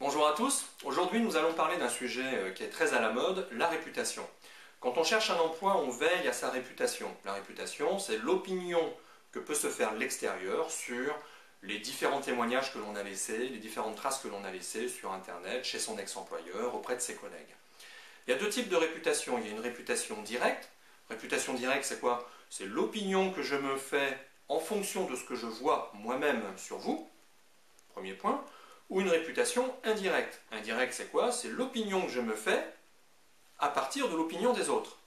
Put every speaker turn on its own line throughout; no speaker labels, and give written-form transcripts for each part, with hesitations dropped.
Bonjour à tous, aujourd'hui nous allons parler d'un sujet qui est très à la mode, la réputation. Quand on cherche un emploi, on veille à sa réputation. La réputation, c'est l'opinion que peut se faire l'extérieur sur les différents témoignages que l'on a laissés, les différentes traces que l'on a laissées sur Internet, chez son ex-employeur, auprès de ses collègues. Il y a deux types de réputation. Il y a une réputation directe. Réputation directe, c'est quoi? C'est l'opinion que je me fais en fonction de ce que je vois moi-même sur vous, premier point, ou une réputation indirecte. Indirecte, c'est quoi? C'est l'opinion que je me fais à partir de l'opinion des autres,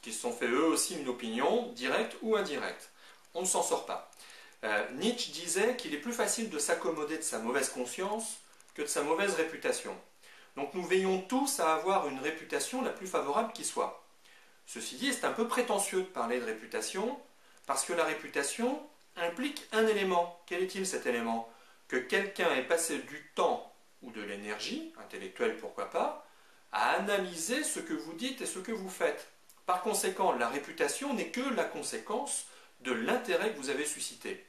qui se sont fait eux aussi une opinion, directe ou indirecte. On ne s'en sort pas. Nietzsche disait qu'il est plus facile de s'accommoder de sa mauvaise conscience que de sa mauvaise réputation. Donc nous veillons tous à avoir une réputation la plus favorable qui soit. Ceci dit, c'est un peu prétentieux de parler de réputation, parce que la réputation implique un élément. Quel est-il cet élément? Que quelqu'un ait passé du temps ou de l'énergie, intellectuelle pourquoi pas, à analyser ce que vous dites et ce que vous faites. Par conséquent, la réputation n'est que la conséquence de l'intérêt que vous avez suscité.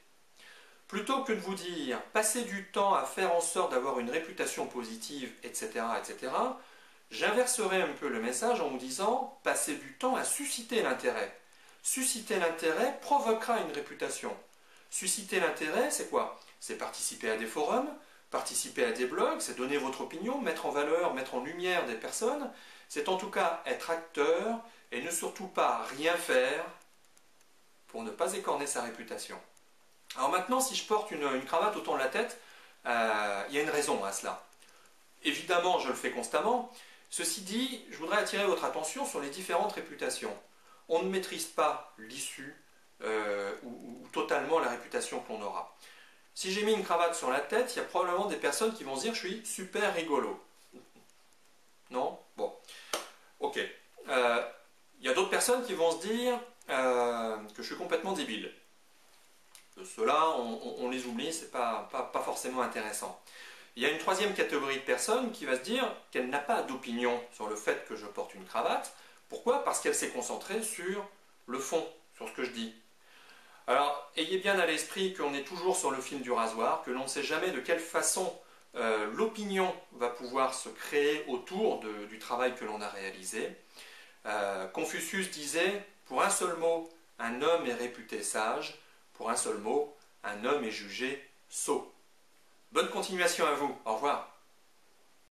Plutôt que de vous dire « passer du temps à faire en sorte d'avoir une réputation positive, etc. etc. », j'inverserai un peu le message en vous disant « passer du temps à susciter l'intérêt ». Susciter l'intérêt provoquera une réputation. Susciter l'intérêt, c'est quoi? C'est participer à des forums, participer à des blogs, c'est donner votre opinion, mettre en valeur, mettre en lumière des personnes. C'est en tout cas être acteur et ne surtout pas rien faire pour ne pas écorner sa réputation. Alors maintenant, si je porte une cravate autour de la tête, il y a une raison à cela. Évidemment, je le fais constamment. Ceci dit, je voudrais attirer votre attention sur les différentes réputations. On ne maîtrise pas l'issue ou totalement la réputation que l'on aura. Si j'ai mis une cravate sur la tête, il y a probablement des personnes qui vont se dire « je suis super rigolo ». Non? Bon. Ok. Il y a d'autres personnes qui vont se dire que je suis complètement débile. Ceux-là, on les oublie, c'est pas forcément intéressant. Il y a une troisième catégorie de personnes qui va se dire qu'elle n'a pas d'opinion sur le fait que je porte une cravate. Pourquoi? Parce qu'elle s'est concentrée sur le fond, sur ce que je dis. Alors, ayez bien à l'esprit qu'on est toujours sur le fil du rasoir, que l'on ne sait jamais de quelle façon l'opinion va pouvoir se créer autour du travail que l'on a réalisé. Confucius disait, pour un seul mot, un homme est réputé sage, pour un seul mot, un homme est jugé sot. Bonne continuation à vous, au revoir.